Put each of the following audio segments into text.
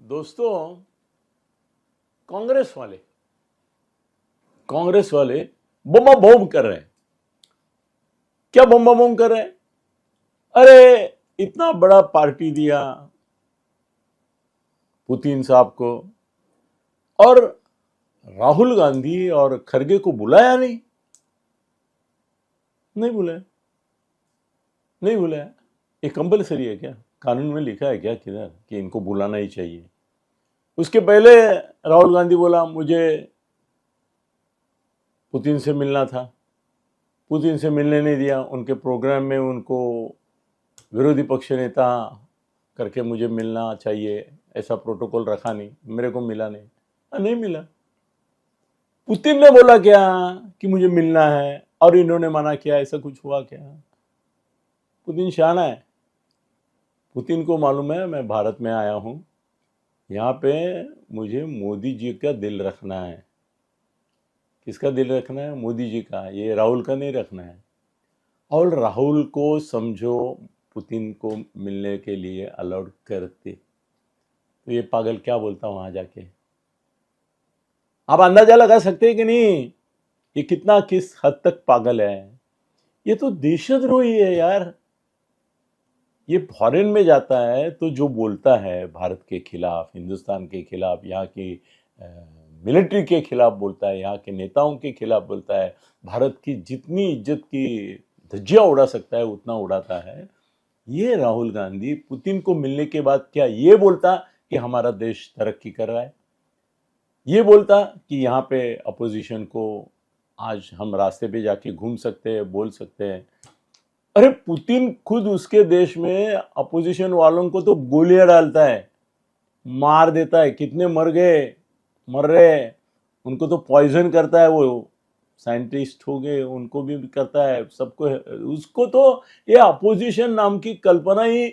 दोस्तों, कांग्रेस वाले बम्बा बम कर रहे हैं। क्या बम्बा बम कर रहे हैं? अरे इतना बड़ा पार्टी दिया पुतिन साहब को, और राहुल गांधी और खरगे को बुलाया नहीं। नहीं बुलाया, नहीं बुलाया। ये कंपलसरी है क्या? कानून में लिखा है क्या किधर कि इनको बुलाना ही चाहिए? उसके पहले राहुल गांधी बोला मुझे पुतिन से मिलना था, पुतिन से मिलने नहीं दिया। उनके प्रोग्राम में उनको विरोधी पक्ष नेता करके मुझे मिलना चाहिए, ऐसा प्रोटोकॉल रखा नहीं, मेरे को मिला नहीं। नहीं मिला। पुतिन ने बोला क्या कि मुझे मिलना है और इन्होंने मना किया? ऐसा कुछ हुआ क्या? पुतिन शाना है। पुतिन को मालूम है मैं भारत में आया हूं, यहाँ पे मुझे मोदी जी का दिल रखना है। किसका दिल रखना है? मोदी जी का। ये राहुल का नहीं रखना है। और राहुल को समझो पुतिन को मिलने के लिए अलाउड करते, तो ये पागल क्या बोलता वहां जाके? आप अंदाजा लगा सकते हैं कि नहीं ये कितना किस हद तक पागल है? ये तो देशद्रोही है यार। ये फॉरेन में जाता है तो जो बोलता है भारत के खिलाफ, हिंदुस्तान के खिलाफ, यहाँ की मिलिट्री के खिलाफ बोलता है, यहाँ के नेताओं के खिलाफ बोलता है, भारत की जितनी इज्जत की धज्जियां उड़ा सकता है उतना उड़ाता है। ये राहुल गांधी पुतिन को मिलने के बाद क्या ये बोलता कि हमारा देश तरक्की कर रहा है? ये बोलता कि यहाँ पे अपोजिशन को आज हम रास्ते पे जाके घूम सकते हैं, बोल सकते हैं? अरे पुतिन खुद उसके देश में अपोजिशन वालों को तो गोलियां डालता है, मार देता है। कितने मर गए, मर रहे। उनको तो पॉइजन करता है। वो साइंटिस्ट हो गए, उनको भी करता है, सबको। उसको तो ये अपोजिशन नाम की कल्पना ही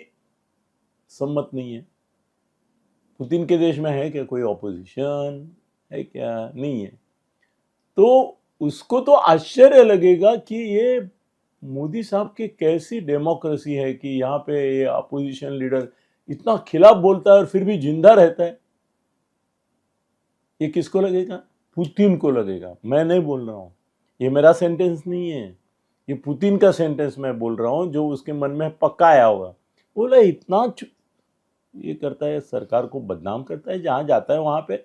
सम्मत नहीं है। पुतिन के देश में है क्या कोई ऑपोजिशन? है क्या? नहीं है। तो उसको तो आश्चर्य लगेगा कि ये मोदी साहब की कैसी डेमोक्रेसी है कि यहाँ पे ये अपोजिशन लीडर इतना खिलाफ बोलता है और फिर भी जिंदा रहता है। ये किसको लगेगा? पुतिन को लगेगा। मैं नहीं बोल रहा हूं, ये मेरा सेंटेंस नहीं है, ये पुतिन का सेंटेंस मैं बोल रहा हूं, जो उसके मन में पक्का आया होगा। बोला इतना ये करता है, सरकार को बदनाम करता है, जहां जाता है वहां पे।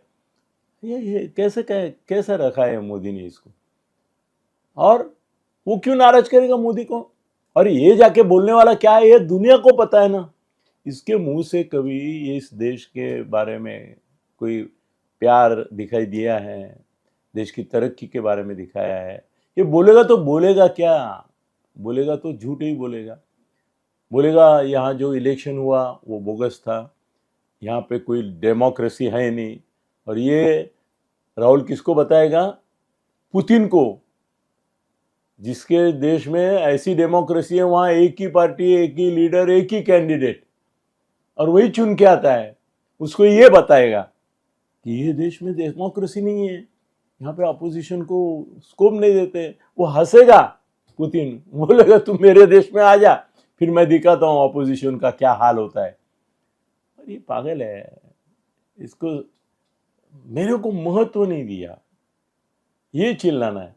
ये कैसे रखा है मोदी ने इसको? और वो क्यों नाराज करेगा मोदी को? और ये जाके बोलने वाला क्या है ये दुनिया को पता है ना। इसके मुंह से कभी इस देश के बारे में कोई प्यार दिखाई दिया है, देश की तरक्की के बारे में दिखाया है? ये बोलेगा तो बोलेगा क्या? बोलेगा तो झूठ ही बोलेगा। बोलेगा यहाँ जो इलेक्शन हुआ वो बोगस था, यहाँ पे कोई डेमोक्रेसी है नहीं। और ये राहुल किसको बताएगा? पुतिन को। जिसके देश में ऐसी डेमोक्रेसी है वहां एक ही पार्टी, एक ही लीडर, एक ही कैंडिडेट, और वही चुन के आता है। उसको ये बताएगा कि ये देश में डेमोक्रेसी नहीं है, यहाँ पे अपोजिशन को स्कोप नहीं देते। वो हंसेगा पुतिन, बोलेगा तुम मेरे देश में आ जा, फिर मैं दिखाता हूं अपोजिशन का क्या हाल होता है। और ये पागल है, इसको मेरे को महत्व नहीं दिया, ये चिल्लाना है।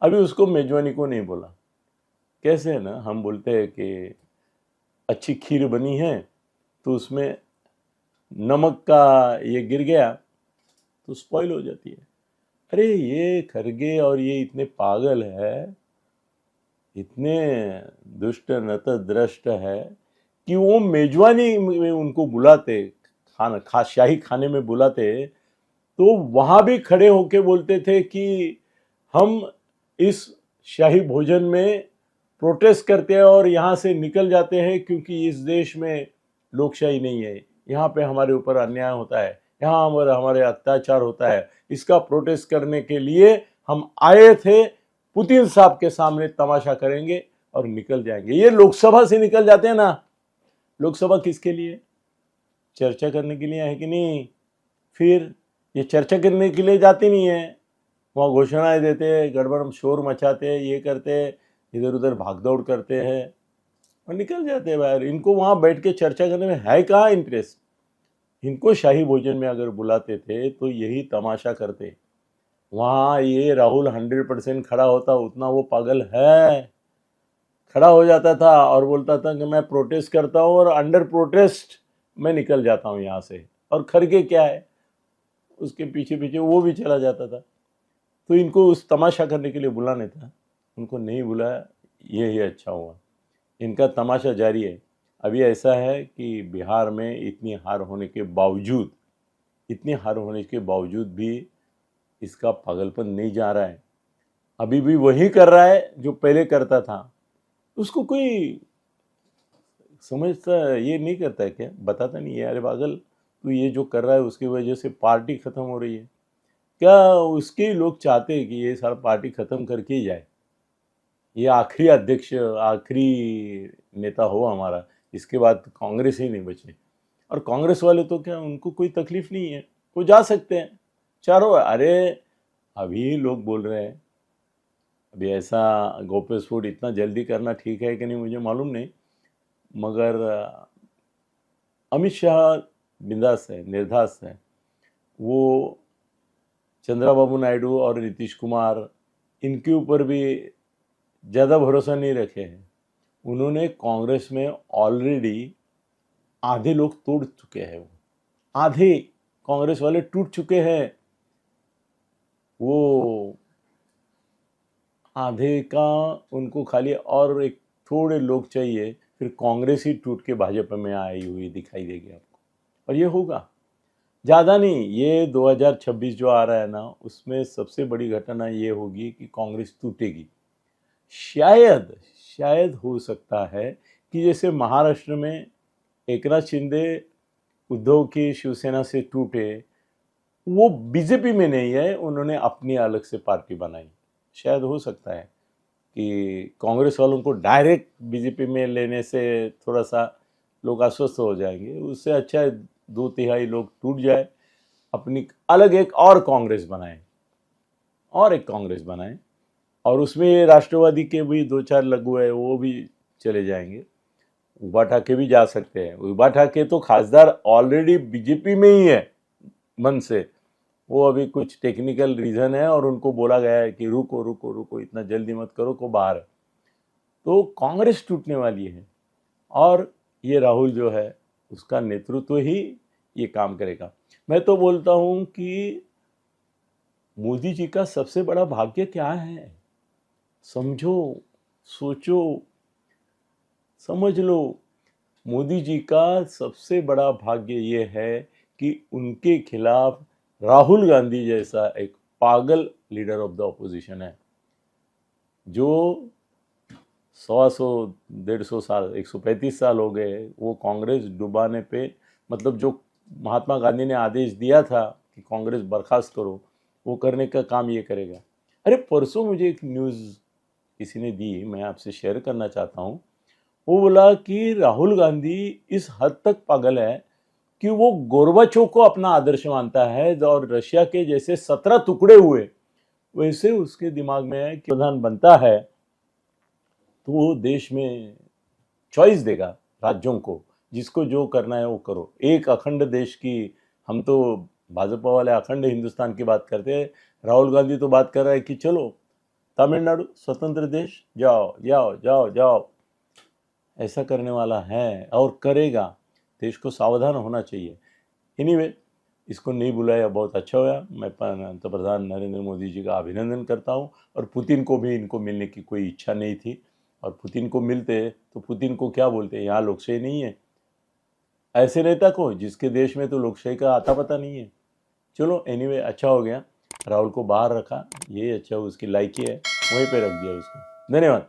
अभी उसको मेजबानी को नहीं बोला। कैसे है ना, हम बोलते हैं कि अच्छी खीर बनी है तो उसमें नमक का ये गिर गया तो स्पॉइल हो जाती है। अरे ये खरगे और ये इतने पागल है, इतने दुष्ट नतद्रष्ट है कि वो मेजबानी में उनको बुलाते, शाही खाने में बुलाते, तो वहां भी खड़े होके बोलते थे कि हम इस शाही भोजन में प्रोटेस्ट करते हैं और यहाँ से निकल जाते हैं, क्योंकि इस देश में लोकशाही नहीं है, यहाँ पे हमारे ऊपर अन्याय होता है, यहाँ हमारे अत्याचार होता है। इसका प्रोटेस्ट करने के लिए हम आए थे, पुतिन साहब के सामने तमाशा करेंगे और निकल जाएंगे। ये लोकसभा से निकल जाते हैं ना। लोकसभा किसके लिए? चर्चा करने के लिए है कि नहीं? फिर ये चर्चा करने के लिए जाती नहीं है, वहाँ घोषणाएं देते हैं, गड़बड़ शोर मचाते हैं, ये करते हैं, इधर उधर भागदौड़ करते हैं और निकल जाते हैं बाहर। इनको वहाँ बैठ के चर्चा करने में है कहाँ इंटरेस्ट? इनको शाही भोजन में अगर बुलाते थे तो यही तमाशा करते। वहाँ ये राहुल 100% खड़ा होता, उतना वो पागल है, खड़ा हो जाता था और बोलता था कि मैं प्रोटेस्ट करता हूँ और अंडर प्रोटेस्ट मैं निकल जाता हूँ यहाँ से। और खड़गे क्या है, उसके पीछे पीछे वो भी चला जाता था। तो इनको उस तमाशा करने के लिए बुलाने था, उनको नहीं बुलाया, ये ही अच्छा हुआ। इनका तमाशा जारी है। अभी ऐसा है कि बिहार में इतनी हार होने के बावजूद, इतनी हार होने के बावजूद भी इसका पागलपन नहीं जा रहा है। अभी भी वही कर रहा है जो पहले करता था। उसको कोई समझता ये नहीं करता है क्या, बताता नहीं है, अरे पागल तू ये जो कर रहा है उसकी वजह से पार्टी खत्म हो रही है क्या? उसके लोग चाहते हैं कि ये सारा पार्टी खत्म करके ही जाए, ये आखिरी अध्यक्ष, आखिरी नेता हो हमारा, इसके बाद कांग्रेस ही नहीं बचे। और कांग्रेस वाले तो क्या, उनको कोई तकलीफ नहीं है, वो जा सकते हैं चारों। अरे अभी लोग बोल रहे हैं, अभी ऐसा गौप्यस्फोट इतना जल्दी करना ठीक है कि नहीं मुझे मालूम नहीं, मगर अमित शाह बिंदास है, निर्धास है। वो चंद्रबाबू नायडू और नीतीश कुमार, इनके ऊपर भी ज़्यादा भरोसा नहीं रखे हैं। उन्होंने कांग्रेस में ऑलरेडी आधे लोग तोड़ चुके हैं, वो आधे कांग्रेस वाले टूट चुके हैं। वो आधे का उनको खाली और एक थोड़े लोग चाहिए, फिर कांग्रेस ही टूट के भाजपा में आई हुई दिखाई देगी आपको। और ये होगा, ज़्यादा नहीं, ये 2026 जो आ रहा है ना, उसमें सबसे बड़ी घटना ये होगी कि कांग्रेस टूटेगी। शायद शायद हो सकता है कि जैसे महाराष्ट्र में एकनाथ शिंदे उद्धव की शिवसेना से टूटे, वो बीजेपी में नहीं है, उन्होंने अपनी अलग से पार्टी बनाई। शायद हो सकता है कि कांग्रेस वालों को डायरेक्ट बीजेपी में लेने से थोड़ा सा लोग अस्वस्थ हो जाएंगे। उससे अच्छा है 2/3 लोग टूट जाए, अपनी अलग एक और कांग्रेस बनाए, और एक कांग्रेस बनाए, और उसमें राष्ट्रवादी के भी 2-4 लघु है, वो भी चले जाएंगे। उबा ठाकरे भी जा सकते हैं। उबा ठाकरे तो खासदार ऑलरेडी बीजेपी में ही है मन से, वो अभी कुछ टेक्निकल रीज़न है और उनको बोला गया है कि रुको रुको रुको, इतना जल्दी मत करो, को बाहर है। तो कांग्रेस टूटने वाली है, और ये राहुल जो है उसका नेतृत्व ही ये काम करेगा। मैं तो बोलता हूँ कि मोदी जी का सबसे बड़ा भाग्य क्या है, समझो, सोचो, समझ लो। मोदी जी का सबसे बड़ा भाग्य ये है कि उनके खिलाफ राहुल गांधी जैसा एक पागल लीडर ऑफ द ऑपोजिशन है, जो 100-150 साल, 135 साल हो गए वो कांग्रेस डुबाने पे, मतलब जो महात्मा गांधी ने आदेश दिया था कि कांग्रेस बर्खास्त करो, वो करने का काम ये करेगा। अरे परसों मुझे एक न्यूज़ किसी ने दी, मैं आपसे शेयर करना चाहता हूँ। वो बोला कि राहुल गांधी इस हद तक पागल है कि वो गोरबाचोव को अपना आदर्श मानता है, और रशिया के जैसे 17 टुकड़े हुए वैसे उसके दिमाग में है कि प्रधान बनता है तो वो देश में चॉइस देगा राज्यों को, जिसको जो करना है वो करो। एक अखंड देश की, हम तो भाजपा वाले अखंड हिंदुस्तान की बात करते हैं, राहुल गांधी तो बात कर रहा है कि चलो तमिलनाडु स्वतंत्र देश, जाओ जाओ जाओ जाओ, ऐसा करने वाला है और करेगा। देश को सावधान होना चाहिए। एनीवे, इसको नहीं बुलाया, बहुत अच्छा हुआ। मैं पंतप्रधान नरेंद्र मोदी जी का अभिनंदन करता हूँ। और पुतिन को भी इनको मिलने की कोई इच्छा नहीं थी, और पुतिन को मिलते तो पुतिन को क्या बोलते, यहाँ लोकशाही नहीं है, ऐसे नेता को जिसके देश में तो लोकशाही का आता पता नहीं है। चलो एनीवे, अच्छा हो गया, राहुल को बाहर रखा, ये अच्छा, उसकी लायकी है, वहीं पे रख दिया उसको। धन्यवाद।